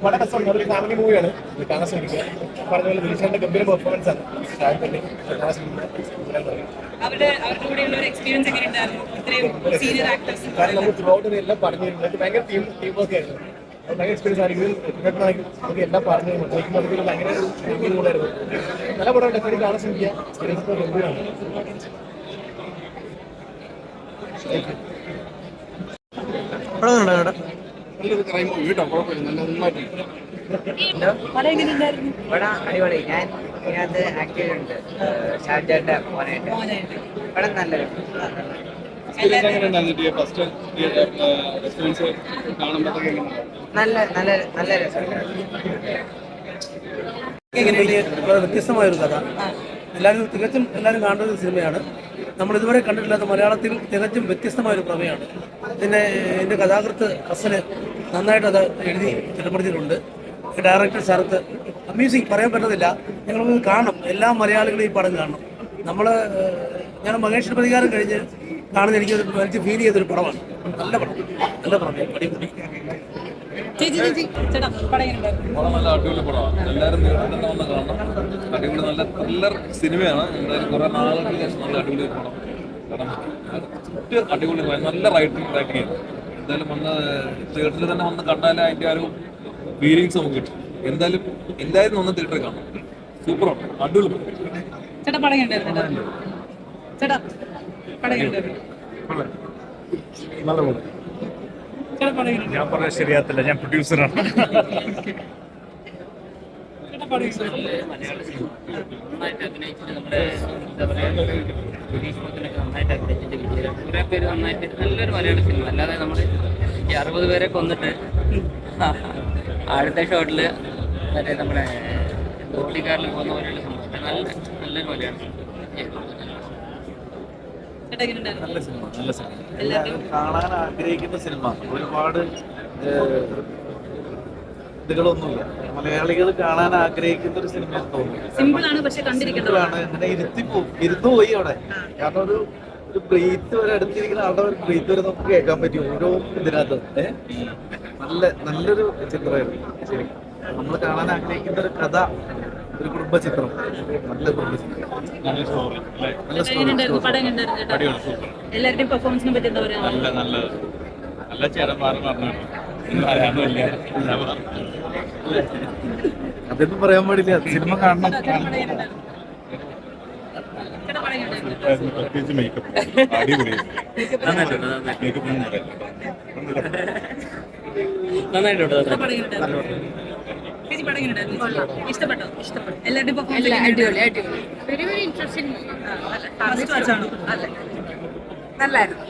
വളരെ രസമാണ്. അതൊരു ഫാമിലി മൂവിയാണ്. കാണാൻ ശ്രമിക്കുക. പറഞ്ഞ പോലെ ദിലീഷേട്ടൻ്റെ ഗംഭീര പെർഫോമൻസ് ആണ്. കാരണം നമുക്ക് ത്രൂ ഔട്ട് എല്ലാം പറഞ്ഞു തരുന്നത് ഭയങ്കര ടീം വർക്ക് ആയിരുന്നു. ഭയങ്കര എക്സ്പീരിയൻസ് ആയിരിക്കും. നമുക്ക് എല്ലാം പറഞ്ഞു തരും. ഭയങ്കര ഗംഭീരം കൂടായിരുന്നു. നല്ല പടം ഡെഫിനറ്റ് കാണാൻ ശ്രമിക്കുക. എക്സ്പീരിയൻസ് ഗംഭീരമാണ്. നല്ലൊരു ക്രൈം മൂവി കേട്ടോ. കുഴപ്പമില്ല. നന്നായിട്ട് ഇവിടെ അടിപൊളി. ഞാൻ ഇതിനകത്ത് ആക്ട് ചെയ്തിട്ടുണ്ട്. ഷാജാന്റെ മോനായിട്ട്. ഇവിടെ നല്ലൊരു നല്ല നല്ല നല്ല രസമുണ്ട്. വ്യത്യസ്തമായൊരു കഥ. തികച്ചും എല്ലാവരും കാണേണ്ട ഒരു സിനിമയാണ്. നമ്മൾ ഇതുവരെ കണ്ടിട്ടില്ലാത്ത മലയാളത്തിൽ തികച്ചും വ്യത്യസ്തമായൊരു പ്രമേയമാണ്. പിന്നെ എൻ്റെ കഥാകൃത്ത് ഹസന് നന്നായിട്ട് അത് എഴുതി ചിട്ടപ്പെടുത്തിയിട്ടുണ്ട്. ഡയറക്ടർ ശരത്ത് അമ്യൂസിങ് പറയാൻ പറ്റത്തില്ല. ഞങ്ങൾ കാണണം. എല്ലാ മലയാളികളും ഈ പടം കാണണം. ഞാൻ മഹേഷ് പ്രതികാരം കഴിഞ്ഞ് കാണുന്ന എനിക്ക് വലിച്ച് ഫീൽ ചെയ്തൊരു പടമാണ്. നല്ല പടം, നല്ല പ്രമേയം, അടിപൊളി. നല്ല അടിപൊളി പടമാണ്. എല്ലാവരും നേരിട്ട് വന്ന് കാണണം. അടിപൊളി നല്ല ത്രില്ലർ സിനിമയാണ്. എന്തായാലും കുറെ നാളുകൾക്ക് ശേഷം നല്ല അടിപൊളി പടം. കാരണം അടിപൊളി നല്ല റൈറ്റിംഗ് ചെയ്യും. എന്തായാലും വന്ന് തിയേറ്ററിൽ തന്നെ വന്ന് കണ്ടാലേ അതിൻ്റെ ഒരു ഫീലിങ്സ് നമുക്ക് കിട്ടും. എന്തായാലും ഒന്ന് തിയേറ്ററിൽ കാണാം. സൂപ്പറാണ്, അടിപൊളി നല്ല പടം. ഞാൻ പറഞ്ഞ ശരിയാത്തില്ല. ഞാൻ പ്രൊഡ്യൂസറാണ്. നന്നായിട്ട് അഭിനയിച്ചിട്ട് നമ്മുടെ എന്താ പറയുക നന്നായിട്ട് അഭിനയിച്ചിട്ട് കുറെ പേര് നന്നായിട്ട് നല്ലൊരു മലയാള സിനിമ. അല്ലാതെ നമ്മൾ ഈ 60 പേരെ കൊന്നിട്ട് അടുത്ത ഷോട്ടില് മറ്റേ നമ്മുടെ ബോഡിക്കാരിൽ പോകുന്ന പോലെയുള്ള സംഭവം നല്ലൊരു മലയാള സിനിമ. നല്ല സിനിമ, നല്ല സിനിമ. എല്ലാവരും കാണാൻ ആഗ്രഹിക്കുന്ന സിനിമ. ഒരുപാട് ഇതുകളൊന്നുമില്ല. മലയാളികൾ കാണാൻ ആഗ്രഹിക്കുന്ന ഒരു സിനിമയെന്ന് തോന്നുന്നു. സിമ്പിളാണ്, പക്ഷെ കണ്ടിരിക്കുന്നതാണ്. ഇങ്ങനെ ഇരുന്നു പോയി അവിടെ. കാരണം ഒരു ബ്രീത്ത് വരെ അടുത്തിരിക്കുന്ന ആളുടെ ഒരു ബ്രീത്ത് വരെ നമുക്ക് കേൾക്കാൻ പറ്റും ഓരോ ഇതിനകത്ത്. നല്ലൊരു ചിത്രമായിരുന്നു. ശരി, നമ്മൾ കാണാൻ ആഗ്രഹിക്കുന്ന ഒരു കഥ, ഒരു കുടുംബ ചിത്രം. നല്ല കുടുംബ ചിത്രം, നല്ല സ്റ്റോറി, നല്ല എല്ലാവരുടെയും പെർഫോമൻസിനെ പറ്റി എന്താ പറയാ? നല്ല ചേരന്മാർ പറഞ്ഞു. അതൊന്നും പറയാൻ പാടില്ല. സിനിമ കാണണം. പ്രത്യേകിച്ച് മേക്കപ്പ് അടിപൊളി. ഇഷ്ടപ്പെട്ടോ? എല്ലാവരുടെയും പെർഫോമൻസ് വെരി വെരി ഇൻട്രസ്റ്റിംഗ്. നല്ലായിരുന്നു.